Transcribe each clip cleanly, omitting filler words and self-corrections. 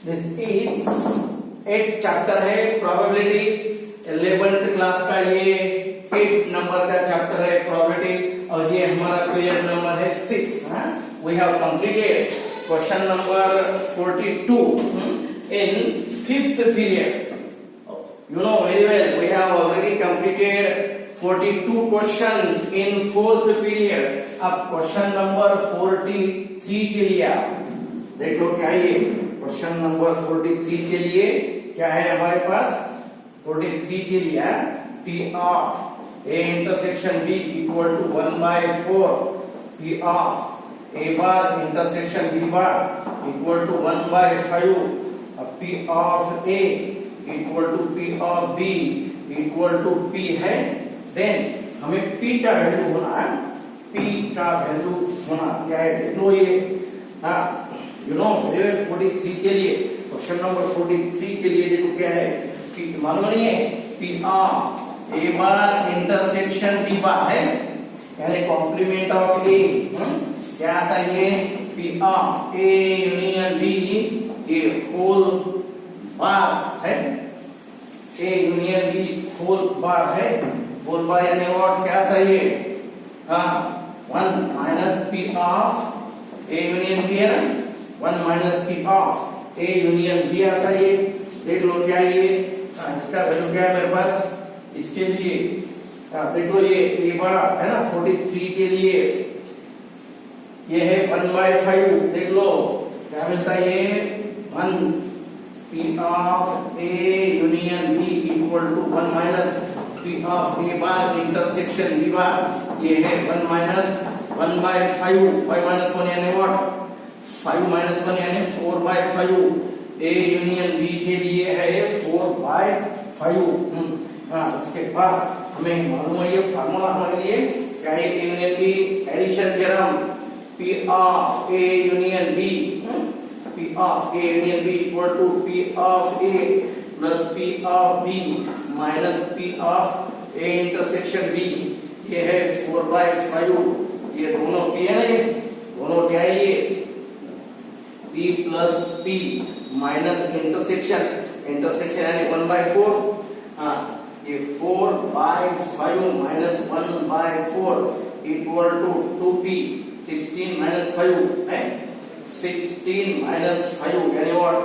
This is 8 chapter है probability, 11th class का ये 8 नंबर का चैप्टर है प्रोबेबिलिटी, और ये हमारा पीरियड नंबर है 6। We have completed question number 42 in 5th period. You know very well, we have already completed 42 questions in 4th period. अब क्वेश्चन नंबर 43 के लिए आप देख लो क्या है। क्वेश्चन नंबर 43 के लिए क्या है हमारे पास? 43 के लिए P of A intersection B equal to 1/4 P of A bar intersection B bar equal to 1/5 P of A equal to P of B equal to P है। देन हमें P का वैल्यू होना है, P का value होना क्या है देख लो ये। यू नो 43 के लिए क्वेश्चन नंबर 43 के लिए देखो क्या है कि मालूम नहीं है P of A bar intersection B बार है, यानी कॉम्प्लीमेंट ऑफ A। क्या आता है ये P of A union B ये होल बार है, A union B whole bar है। होल बार यानी व्हाट क्या आता है ये 1 minus P of A union B है ना, 1 minus P of A union B आता है ये। देख लो क्या है ये, इसका वैल्यू क्या है मेरे पास इसके लिए। देख लो ये A बार है ना 43 के लिए ये है 1/5। देख लो क्या मिलता है ये 1 P of A union B equal to 1 minus P of A bar intersection B bar, ये है 1 minus 1/5। 5 minus 1 यानी what? 5 minus 1 यानी 4/5। A union B के लिए है 4/5। इसके बाद हमें मालूम है ये फार्मूला हमारे लिए क्या है, A union B addition theorem P of A union B P of A union B equal to P of A plus P of B minus P of A intersection B, ये है 4/5। ये दोनों P है ना, ये दोनों क्या है ये P plus P minus intersection यानी 1/4। ये 4/5 minus 1/4 equal to 2P। 16 minus 5 है 16 minus 5 यानी what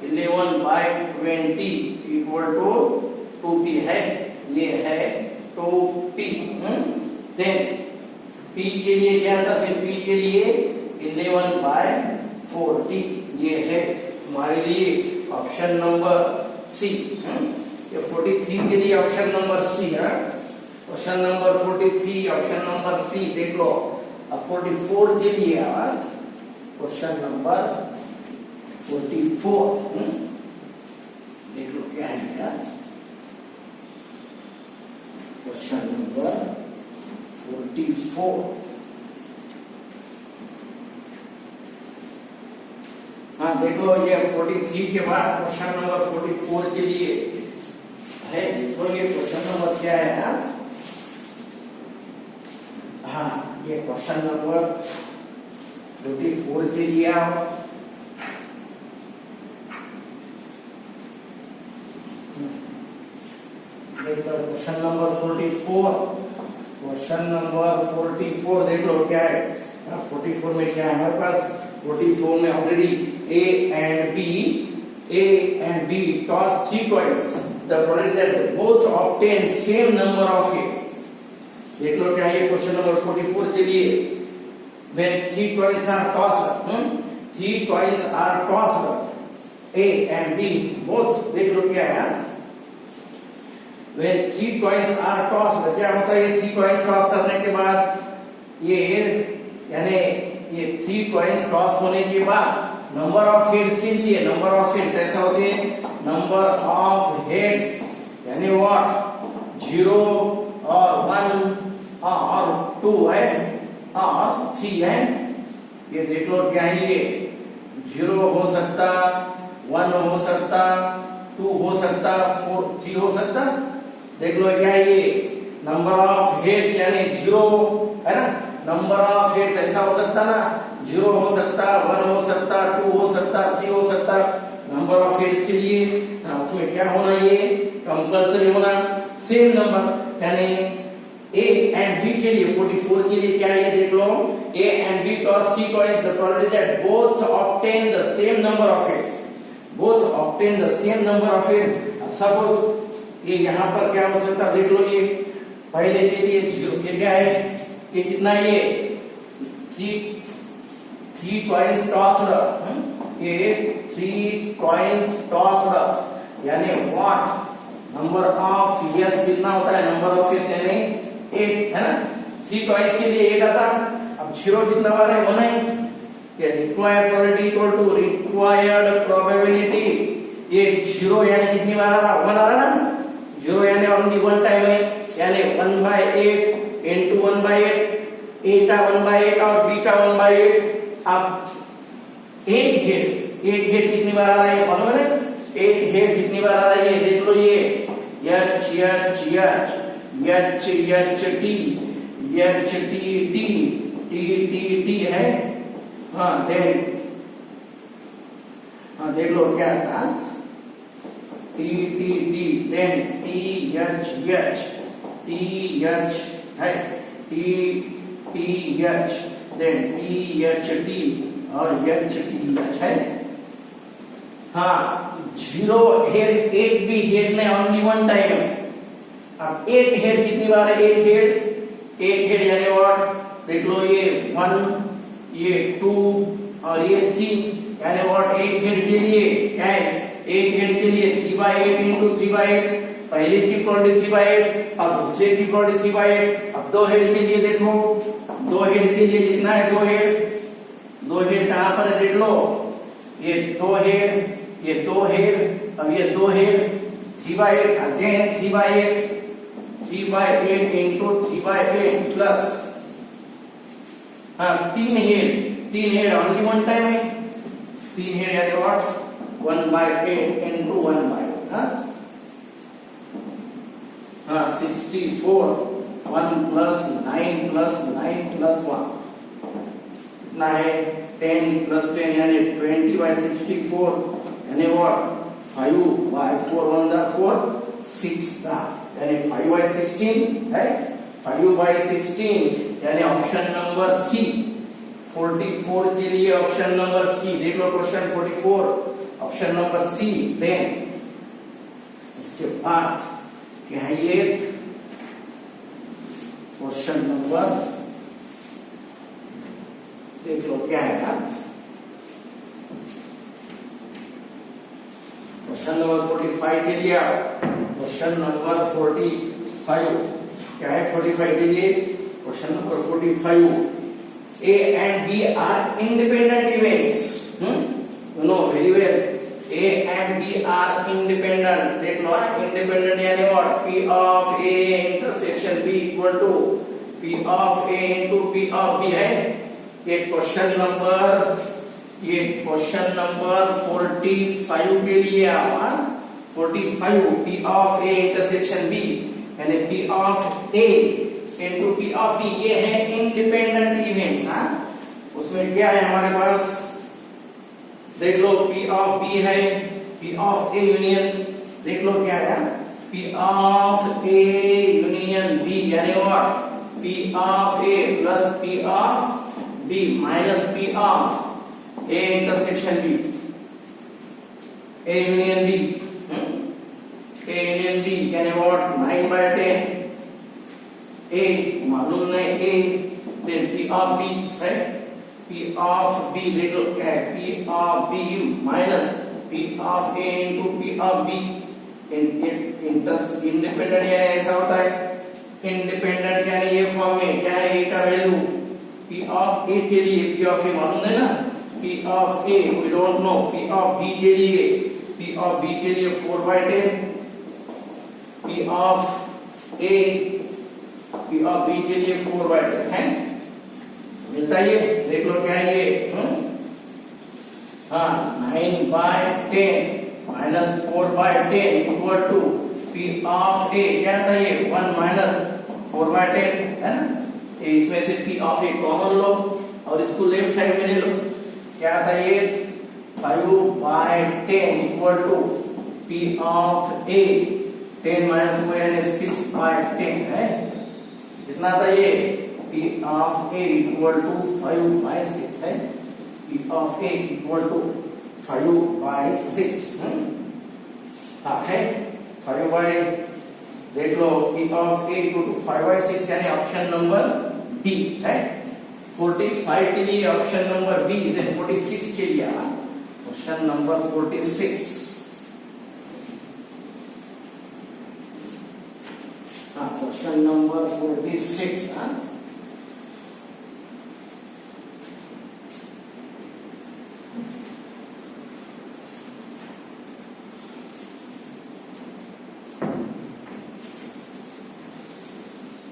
11/20 equal to 2P है, ये है 2P। देन P के लिए क्या था, फिर P के लिए 11/40 ये है हमारे लिए ऑप्शन नंबर सी। ये 43 के लिए ऑप्शन नंबर सी है। क्वेश्चन नंबर 43 ऑप्शन नंबर सी देख लो। अब 44 के लिए क्वेश्चन नंबर 44 देख लो क्या है क्वेश्चन नंबर 44। देख लो ये 43 के बाद क्वेश्चन नंबर 44 के लिए है। तो ये क्वेश्चन नंबर क्या है ये क्वेश्चन नंबर 44 के लिए आओ। क्वेश्चन नंबर 44, क्वेश्चन नंबर 44 देख लो क्या है। 44 में क्या है हमारे पास, 44 में already A and B toss 3 coins, the product that both obtain same number of hits। देख लो क्या है क्वेश्चन नंबर 44 के लिए। When 3 coins are tossed, 3 coins are tossed, A and B both देख लो क्या है। When 3 coins are tossed, क्या होता है ये 3 coins toss करने के बाद ये यानी ये 3 coins toss होने के बाद नंबर ऑफ हेड्स के लिए, नंबर ऑफ हेड्स ऐसा होते हैं, नंबर ऑफ हेड्स यानी व्हाट 0 और 1 और 2 है और 3 है। ये देख लो क्या है ये 0 हो सकता, 1 हो सकता, 2 हो सकता, 4 3 हो सकता। देख लो क्या है ये नंबर ऑफ हेड्स यानी 0 है ना, नंबर ऑफ हेड्स ऐसा हो सकता ना, 0 हो सकता, 1 हो सकता, 2 हो सकता, 3 हो सकता, नंबर ऑफ हेड्स के लिए उसमें क्या होना, ये कंपल्सरी होना सेम नंबर, यानी ए एंड बी के लिए 44 के लिए क्या है ये देख लो, A and B toss 3 toys, the probability that both obtain the same number of heads, both obtain the same number of heads. Suppose ये यहाँ पर क्या हो सकता है देख लो, ये पहले के लिए 0, ये क्या है, ये कितना है, ये 3 कॉइन्स टॉस्ड, ये 3 कॉइन्स टॉस्ड, यानी व्हाट नंबर ऑफ यस कितना होता है, नंबर ऑफ यस यानी 8 है ना, 3 कॉइन्स के लिए 8 आता। अब 0 कितना बार है, 1 है, ये required probability equal to required probability, ये 0 यानी कितनी बार आ रहा, 1 आ रहा ना, 0 यानी ओनली 1 टाइम है, यानी 1/8 into 1/8, एटा 1/8 और बीटा 1/8। अब 8 हेड कितनी बार आ रहा है, मालूम है, 8 हेड कितनी बार आ रहा है, ये देख लो, ये H H H H H T H T T T T T है, हाँ देख लो क्या था, T T T, then T H H T H है, T T H, then T H T और एच टी एच है। हाँ 0 हेड, 8 भी हेड में ओनली 1 टाइम है। अब 8 हेड कितनी बार है, 8 हेड यानी व्हाट देख लो, ये 1, ये 2 और ये 3, यानी व्हाट 8 हेड के लिए क्या है, 8 हेड के लिए 3/8 into 3/8, पहले की प्रोबेबिलिटी 3/8 और दूसरे की प्रोबेबिलिटी 3/8। अब 2 हेड के लिए देखो, 2 हेड के लिए कितना है, 2 हेड कहां पर है देख लो, ये 2 हेड, ये 2 हेड, अब ये 2 head 3/8, again 3/8 into 3/8 plus 3 head only 1 time है, 3 हेड यानी what 1/8 into 1/8, 64, 1 plus 9 plus 9 plus 1 कितना है, 10 plus 10 यानी 20/64, यानी व्हाट 5/4 1 the 4 6 था, यानी 5/16 है, 5/16 यानी ऑप्शन नंबर सी, 44 के लिए ऑप्शन नंबर सी देख लो, question 44 option number c. Then इसके बाद क्या है, ये क्वेश्चन नंबर देख लो क्या है, क्वेश्चन नंबर 45 के लिए, क्वेश्चन नंबर 45 क्या है, 45 के लिए question number 45, A and B are independent events, you know very well, A and B are independent, देख लो independent यानी what, P of A intersection B equal to P of A into P of B है। ये question number 45 के लिए आवा, 45 P of A intersection B यानी P of A into P of B, ये है इंडिपेंडेंट इवेंट्स। हाँ उसमें क्या है हमारे पास देख लो, P of B है, P of A यूनियन देख लो क्या है, P of A union B यानी what P of A plus P of B minus P of A intersection B, A union B, A union B यानी what 9/10, A मालूम नहीं A, then P of B right, P of B देख लो क्या है, P of B minus P of A into P of B, independent यानी ऐसा होता है, इंडिपेंडेंट यानी ये फॉर्म में क्या है, A का वैल्यू P of A के लिए, P of A मालूम है ना, P of A we don't know, P of B के लिए, P of B के लिए 4/10, P of A P of B के लिए 4/10 है, मिलता है ये देख लो क्या है ये, हाँ 9/10 minus 4/10 equal to P of A क्या था ये 1 minus 4/10 है ना, इसमें से P of A कॉमन लो और इसको लेफ्ट साइड में ले लो, क्या था ये 5/10 equal to P of A 10 minus 4 यानी 6/10 है। कितना था ये? P of A equal to 5/6 है। P of A equal to 5/6 है 5 देख लो P of A equal to 5/6 यानी ऑप्शन नंबर डी है। 45 के लिए ऑप्शन नंबर बी, देन 46 के लिए option number 46। Question number 46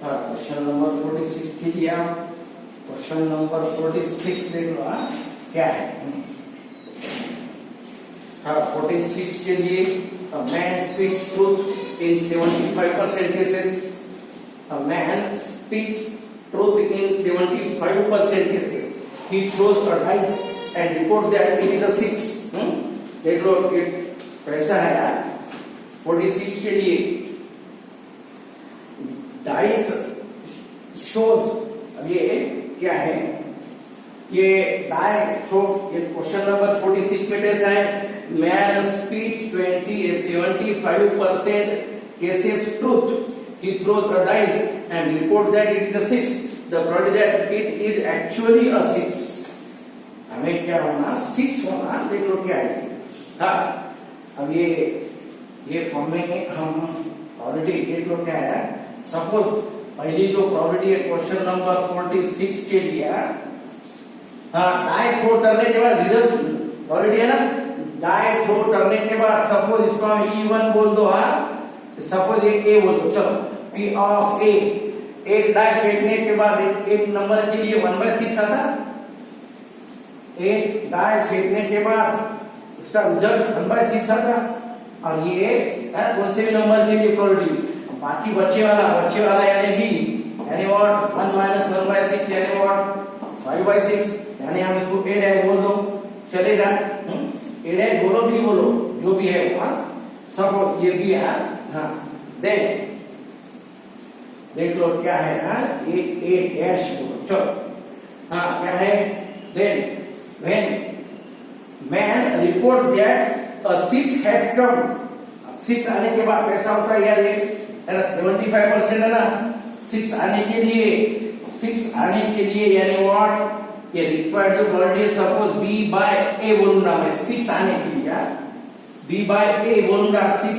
question number 46 के लिए क्वेश्चन नंबर 46 देख लो क्या है। 46 के लिए a man speaks truth in 75% cases. A man speaks truth in 75% cases. He throws a dice and report that it is a 6. देख लो कैसा है यार। 46 के लिए डाइस शोज, अब ये क्या है? ये डाई थ्रो, ये क्वेश्चन नंबर 46 में कैसा है? Man speaks 75% cases truth. He throws a dice and report that it is a 6. The probability that it is actually a 6. हमें क्या होना? 6 होना। देख लो क्या है। हाँ, अब ये फॉर्म में हम ऑलरेडी देख लो क्या है। सपोज पहली जो प्रोबेबिलिटी है क्वेश्चन नंबर 46 के लिए, डाई थ्रो करने के बाद रिजल्ट ऑलरेडी है ना। डाई थ्रो करने के बाद सपोज इसको हम E1 बोल दो। सपोज ये A बोल दो। चलो P ऑफ A, एक डाई फेंकने के बाद एक नंबर के लिए 1/6 आता। एक डाई फेंकने के बाद उसका रिजल्ट 1/6 आता। और ये कौन से भी नंबर के लिए प्रोबेबिलिटी, बाकी बच्चे वाला यानी बी, यानी व्हाट 1 माइनस 1/6 यानी व्हाट 5/6, यानी हम इसको ए डैश बोल दो, चलेगा। ए डैश बोलो, बी बोलो, जो भी है सपोज ये भी है। देन देख लो क्या है। ए डैश बोलो। चलो क्या है? Then when man report that a 6 has come, 6 आने के बाद कैसा होता है यार? ये है ना 75% है ना। 6 आने के लिए यानी व्हाट ये रिक्वायर्ड जो quality, suppose B by A बोलूंगा मैं 6 आने के लिए यार। B बाय A बोलूंगा 6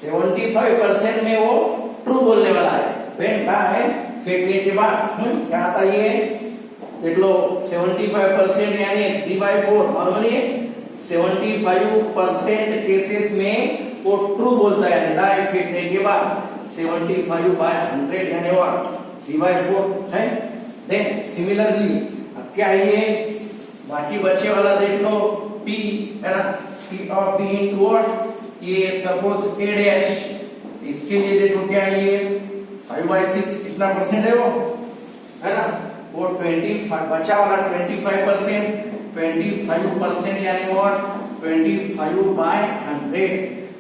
75% में वो ट्रू बोलने वाला है। व्हेन बाय फेंकने के बाद क्या आता है? ये देख लो 75% यानी 3/4 मालूम नहीं है। 75% केसेस में वो ट्रू बोलता है डाई फेंकने के बाद। 75/100 यानी व्हाट 3/4 है। देन सिमिलरली अब क्या है ये? बाकी बच्चे वाला देख लो P है ना। P of B into what ये सपोज A डैश, इसके लिए देखो क्या है ये 5/6 कितना परसेंट है वो है ना। वो 25 बचा वाला 25% यानी व्हाट 25/100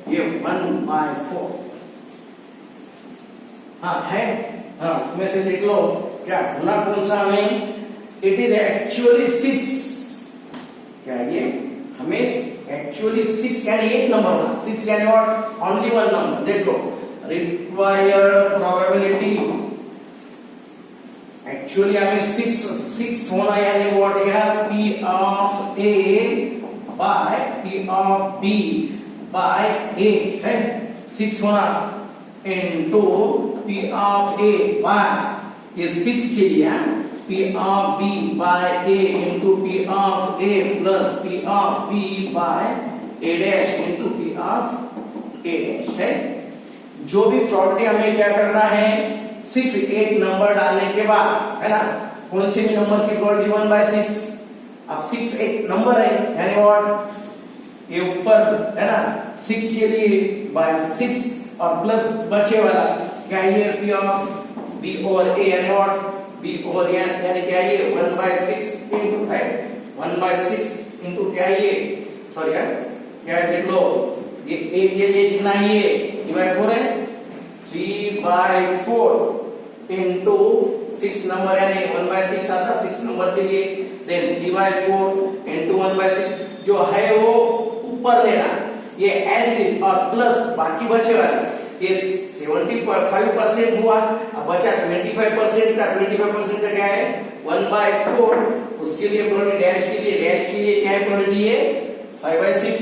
ये 1/4 है। इसमें से देख लो क्या होना कौन सा हमें? It is actually 6। क्या ये हमें एक्चुअली 6 यानी एक नंबर होना। 6 यानी व्हाट ओनली वन नंबर। देख लो रिक्वायर्ड प्रोबेबिलिटी एक्चुअली हमें 6 होना यानी व्हाट यार P of A by P of B by A है। 6 होना into P of A by ये 6 के लिए P of B by A into P of A plus P of B by A dash into P of A dash है। जो भी property हमें क्या करना है? 6 एक नंबर डालने के बाद है ना, कौन से भी नंबर की प्रॉपर्टी 1/6। अब 6 एक नंबर है यानी व्हाट ये ऊपर है ना 6 के लिए बाय 6 और प्लस बचे वाला क्या ये P of B over A यानी व्हाट B ओवर A यानी क्या ये 1/6 इनटू है 1/6 इंटू क्या है ये, सॉरी यार क्या है देख लो, ये कितना है, ये 3/4 है, 3/4 इंटू 6 नंबर यानी 1/6 आता 6 नंबर के लिए, देन 3/4 इंटू 1/6 जो है वो ऊपर लेना, ये एल और प्लस बाकी बचे वाले ये 75% हुआ, अब बचा 25% का, 25% का क्या है 1/4, उसके लिए प्रोबेबिलिटी डैश के लिए क्या है प्रोबेबिलिटी है 5/6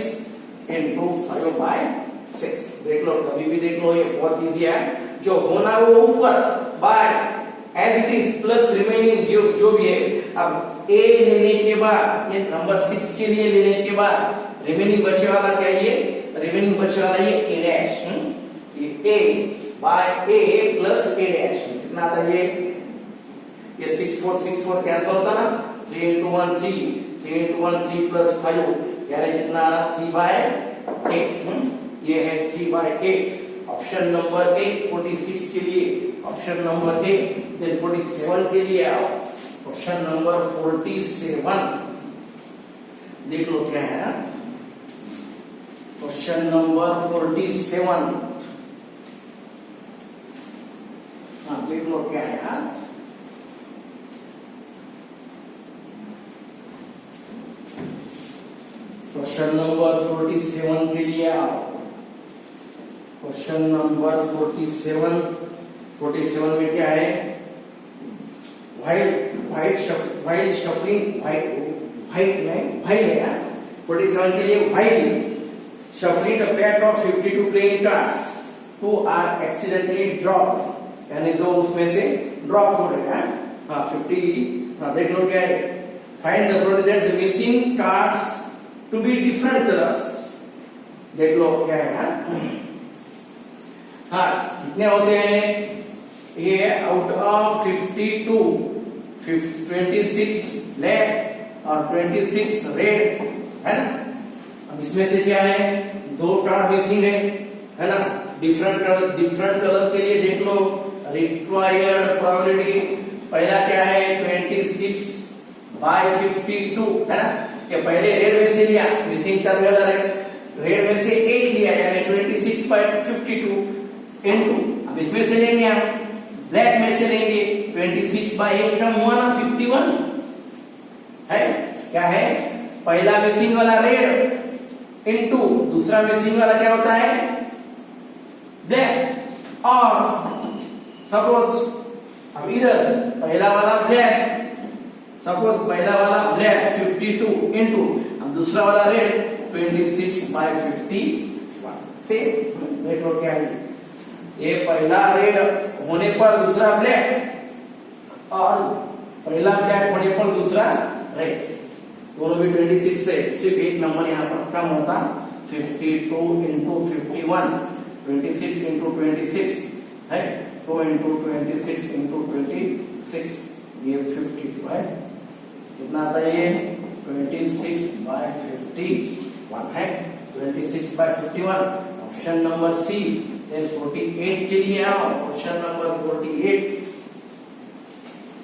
इंटू 5/6। देख लो कभी भी देख लो, ये बहुत इजी है, जो होना वो ऊपर by as it is plus remaining जो भी है। अब ए लेने के बाद ये नंबर 6 के लिए लेने के बाद रिमेनिंग बचे वाला क्या है, रिमेनिंग बचे वाला ये a डैश, ये a by a plus a dash कितना आता है, ये 6 4 कैंसिल होता ना, 3 into 1 3, 3 into 1 3 plus 5 यानी कितना आ रहा 3/8, ये है 3/8। ऑप्शन नंबर 8 46 के लिए, ऑप्शन नंबर 8 फिर 47 के लिए आओ, ऑप्शन नंबर 47 देख लो क्या है, क्वेश्चन नंबर 47 देख लो क्या है, क्वेश्चन नंबर 47 के लिए आओ, क्वेश्चन नंबर 47 में क्या है, व्हाइट शफलिंग व्हाइट है 47 के लिए, white shuffling a pack of 52 playing cards, 2 are accidentally dropped, यानी दो उसमें से ड्रॉप हो रहे हैं, 50 देख लो क्या है, find the probability that the missing cards to be different colors, देख लो क्या है, कितने होते हैं ये, आउट ऑफ 52 26 ब्लैक और 26 रेड है ना, अब इसमें से क्या है 2 कार्ड मिसिंग है ना, डिफरेंट कलर के लिए देख लो रिक्वायर्ड प्रोबेबिलिटी, पहला क्या है 26/52 है ना, कि पहले रेड में से लिया मिसिंग टर्मिनल रेड में से 1 लिया यानी 26/52 इनटू, अब इसमें से लेंगे हम ब्लैक में से लेंगे 26/1 कम हुआ ना 51 है, क्या है पहला मिसिंग वाला रेड इनटू दूसरा मिसिंग वाला क्या होता है ब्लैक, और सपोज अब इधर पहला वाला ब्लैक, सपोज पहला वाला ब्लैक 52 इनटू अब दूसरा वाला रेड 26/51 से देख लो क्या है, ये पहला रेड होने पर दूसरा ब्लैक और पहला ब्लैक होने पर दूसरा रेड, दोनों भी 26 से सिर्फ एक नंबर यहाँ पर कम होता, 52 into 51 26 into 26 है, 2 into 26 into 26 ये 52 है, कितना आता है ये 26/51 है, 26/51 ऑप्शन नंबर सी। 48 के लिए आओ, क्वेश्चन नंबर 48,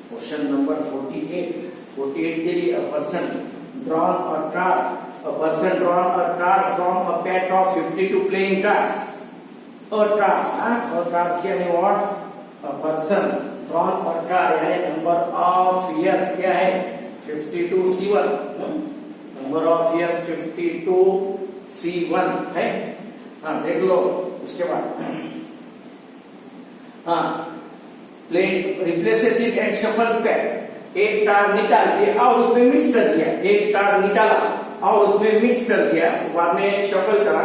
क्वेश्चन नंबर 48 के लिए a person drawn a card from a pack of 52 playing cards, cards यानी what, a person drawn a card यानी number of years क्या है 52 C1, number of years 52 C1 है, देख लो उसके बाद plane replaces it and shuffles back, एक कार्ड निकाल के और उसमें मिक्स कर दिया, एक कार्ड निकाला और उसमें मिक्स कर दिया, बाद में शफल करा,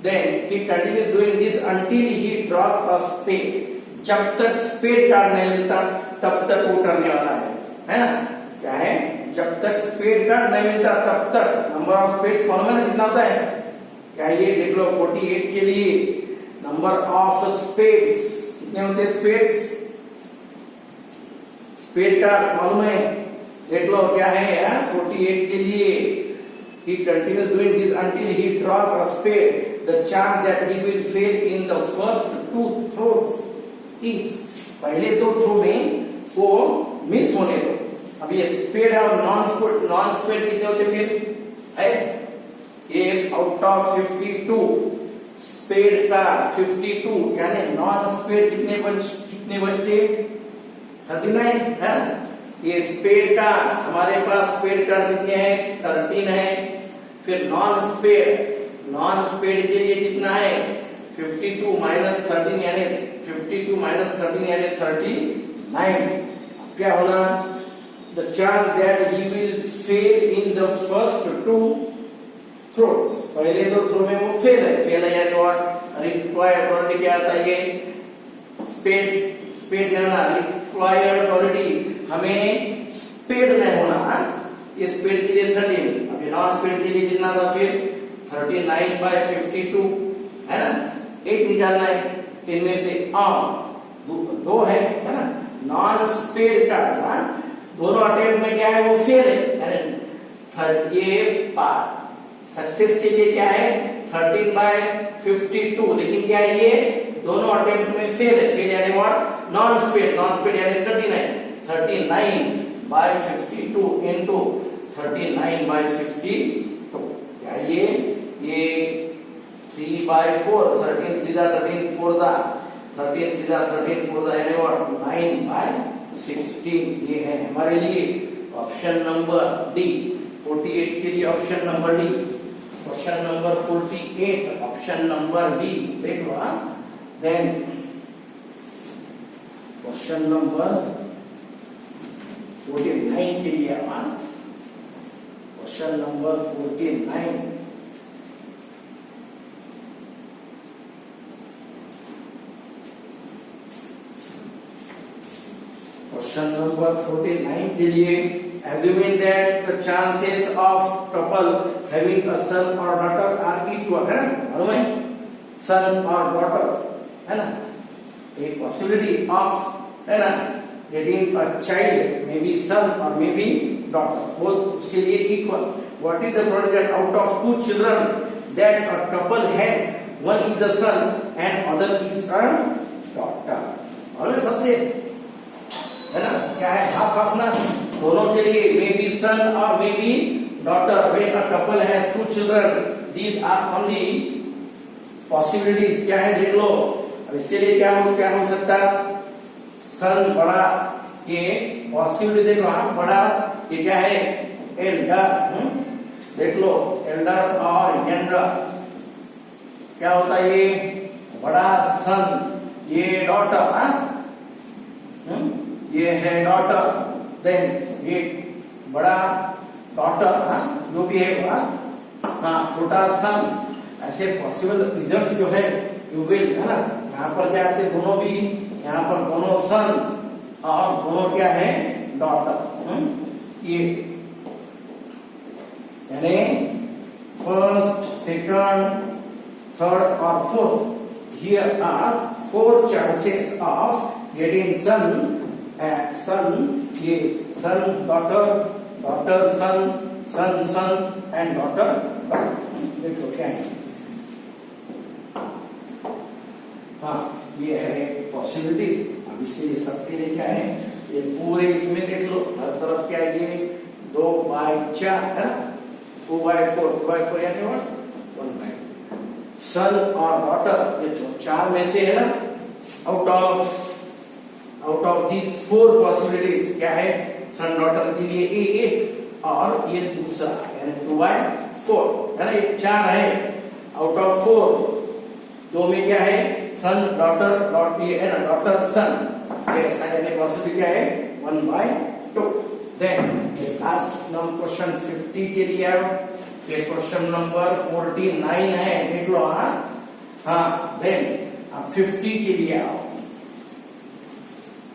then he continues doing this until he draws a spade, जब तक स्पेड कार्ड नहीं मिलता तब तक वो करने वाला है ना, क्या है जब तक स्पेड कार्ड नहीं मिलता तब तक, नंबर ऑफ स्पेड्स मालूम है ना कितना होता है, क्या ये देख लो 48 के लिए नंबर ऑफ स्पेड्स कितने होते हैं, स्पेड कार्ड मालूम है, देख लो क्या है 48 के लिए, he continues doing this until he draws a spade, the chance that he will fail in the first 2 throws each, पहले 2 थ्रो में वो मिस होने दो, अब ये स्पेड और नॉन स्पेड कितने होते फिर है। If out of 52 spade cards 52 यानी नॉन स्पेड कितने बचते 39 है। ये स्पेड कार्स हमारे पास स्पेड कार कितने हैं 13 है। फिर नॉन स्पेड के लिए कितना है 52 माइनस 13 यानी 52 माइनस 13 यानी 39। क्या होना the chance that he will fail in the first two throws, पहले दो थ्रो में वो फेल है यानी व्हाट रिक्वायर्ड क्वांटिटी क्या आता है ये स्पेड नहीं होना। रिक्वायर्ड क्वांटिटी हमें स्पेड नहीं होना। ये स्पेड के लिए 13, अब ये नॉन स्पेड के लिए कितना था फिर 39 बाय 52 है ना। एक निकालना है इनमें से दो है ना। नॉन स्पेड का दोनों अटेम्प्ट में क्या है वो फेल है। 30 सक्सेस के लिए क्या है 13 बाय 52, लेकिन क्या है ये दोनों अटेम्प्ट में फेल यानी व्हाट नॉन स्पेड यानी 39 बाय 52 इनटू 39 बाय 52 क्या ये 3 बाय 4 13 3 दा 13 4 दा 13 3 दा 13 4 दा यानी व्हाट 9 बाय 16। ये है हमारे लिए ऑप्शन नंबर डी। 48 के लिए option number D. Question number 48 option number D देख लो। देन क्वेश्चन नंबर 49 के लिए क्वेश्चन नंबर 49 क्वेश्चन नंबर 49 के लिए assuming that the chances of couple having a son or daughter are equal है ना। मालूम है son और daughter है ना। एक possibility of है ना getting a child may be son or may be daughter, both उसके लिए equal। What is the probability that out of two children that a couple has, one is a son and other is a daughter। और सबसे है ना क्या है half ना दोनों के लिए मे बी सन और may be daughter. When a couple has two children these are only possibilities. क्या है देख लो। अब इसके लिए क्या हो सकता सन बड़ा, ये पॉसिबिलिटी देखो बड़ा ये क्या है एल्डर। देख लो एल्डर और यंगर क्या होता है ये बड़ा सन ये डॉटर ये है डॉटर। देन ये बड़ा डॉटर जो भी है छोटा सन। ऐसे पॉसिबल रिजल्ट जो है यू विल है ना। यहाँ पर क्या आते दोनों भी, यहाँ पर दोनों सन और दोनों क्या है डॉटर। ये यानी फर्स्ट सेकंड थर्ड और fourth here are 4 chances of getting son ये son daughter son and daughter। देखो क्या है ये है पॉसिबिलिटीज। अब इसके लिए सबके लिए क्या है ये पूरे इसमें देख लो हर तरफ क्या है ये 2/4 है ना 2/4 यानी व्हाट 1/4। सन और डॉटर ये 4 में से है ना आउट ऑफ दीज 4 पॉसिबिलिटीज क्या है सन डॉटर के लिए एक और ये दूसरा यानी 2/4 है ना। ये 4 है आउट ऑफ 4 2 में क्या है सन डॉटर ये है ना डॉटर सन ये ऐसा यानी पॉसिबिलिटी क्या है 1/2। देन लास्ट नंबर क्वेश्चन 50 के लिए ये क्वेश्चन नंबर 49 है देख लो। देन 50 के लिए आओ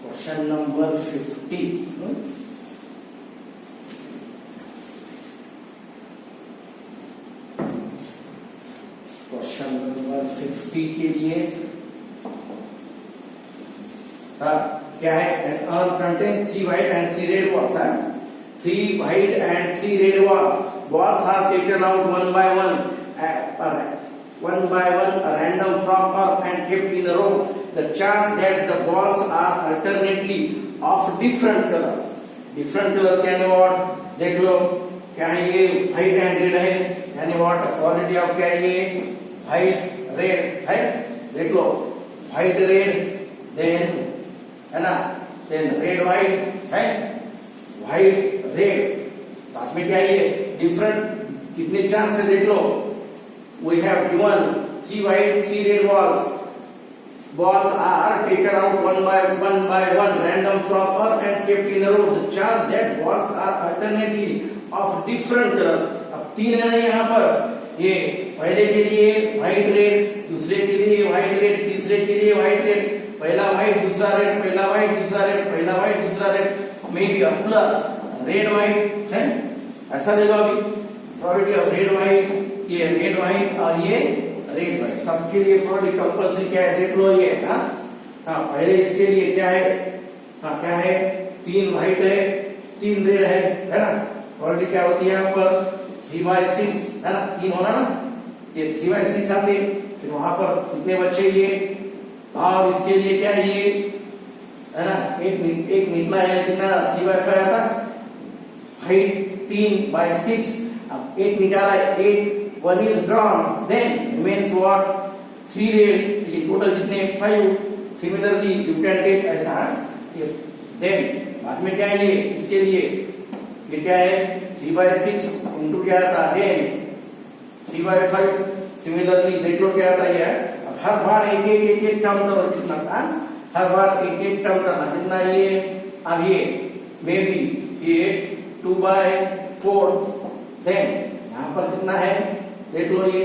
क्वेश्चन नंबर 50। क्वेश्चन नंबर 50 के लिए क्या है an urn contains 3 white and 3 red balls। 3 white and 3 red balls are taken out one by one a random from earth and kept in a row। The chance that the balls are alternately of different colors यानी what देख लो क्या है ये white and red है, यानी what quality of क्या है ये व्हाइट रेड है। देख लो व्हाइट रेड देन है ना, देन रेड व्हाइट है, व्हाइट रेड। साथ में क्या है ये डिफरेंट कितने चांस है देख लो। We have given 3 white 3 red balls. Balls are taken out one by one random from earth and kept in a row. The charge that balls are alternately of different colors. अब 3 है ना यहाँ पर, ये पहले के लिए व्हाइट रेड, दूसरे के लिए व्हाइट रेड, तीसरे के लिए व्हाइट रेड, पहला व्हाइट दूसरा रेड, पहला व्हाइट दूसरा रेड, पहला व्हाइट दूसरा red, may be a plus red white है, ऐसा ले लो। अभी प्रोबेबिलिटी ऑफ रेड व्हाइट, ये रेड व्हाइट और ये रेड व्हाइट, सबके लिए प्रोबेबिलिटी कंपल्सरी क्या है देख लो ये। हाँ पहले इसके लिए क्या है, क्या है 3 व्हाइट है 3 रेड है ना। प्रोबेबिलिटी क्या होती है यहाँ पर 3/6 है ना, 3 होना ना, ये 3/6 आते, फिर वहां पर कितने बचे ये, और इसके लिए क्या है ये है ना, एक निकला है कितना 3/5 आता, व्हाइट 3/6, अब 8 निकाला है, 8 1 is drawn, then remains what 3 red, ये टोटल कितने 5। सिमिलरली यू कैन टेक ऐसा, then बाद में क्या है ये इसके लिए ये क्या है 3/6 इंटू क्या आता है 3/5। सिमिलरली देख लो क्या आता है, अब हर बार एक टर्म करो कितना था, हर बार एक टर्म करना कितना ये, अब ये मे बी ये 2/4, देन यहाँ पर कितना है देख लो ये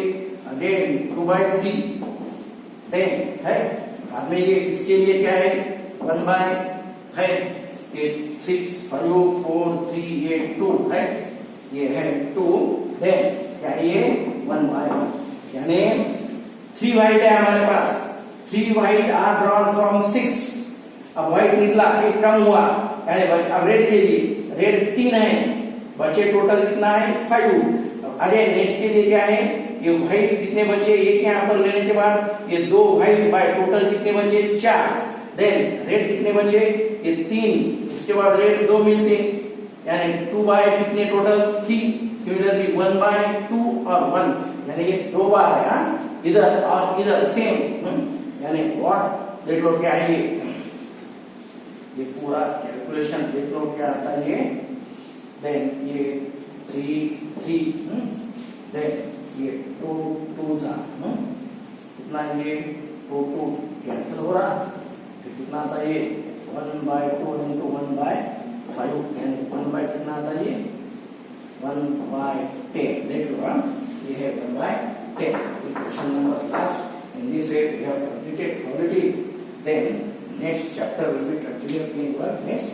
अगेन 2/3, देन है बाद में ये इसके लिए क्या है 1 है ये 6 5 4 3 8 2 है, ये है 2, देन क्या है ये 1/1, यानी 3 व्हाइट है हमारे पास, 3 व्हाइट आर ड्रॉन फ्रॉम 6। अब व्हाइट निकला एक कम हुआ, यानी अब रेड के लिए रेड 3 है, बचे टोटल कितना है 5। अरे नेक्स्ट के लिए क्या है ये व्हाइट कितने बचे, एक यहाँ पर लेने के बाद ये 2 व्हाइट बाय टोटल कितने बचे 4, देन रेड कितने बचे ये 3, इसके बाद रेड 2 मिलते, यानी 2 बाय कितने टोटल 3। सिमिलरली 1/2 और 1, यानी ये 2 बार है इधर और इधर सेम, यानी व्हाट देख लो क्या है ये पूरा कैलकुलेशन देख लो क्या आता है ये, देन ये 3 देन ये 2 2s कितना ये 2 कैंसिल हो रहा, फिर कितना आता ये 1/2 इंटू 1/5, यानी 1 कितना आता ये 1/10। देख लो ये है 1/10। Question number last, in this way we have completed probability, then next chapter will be continued in our next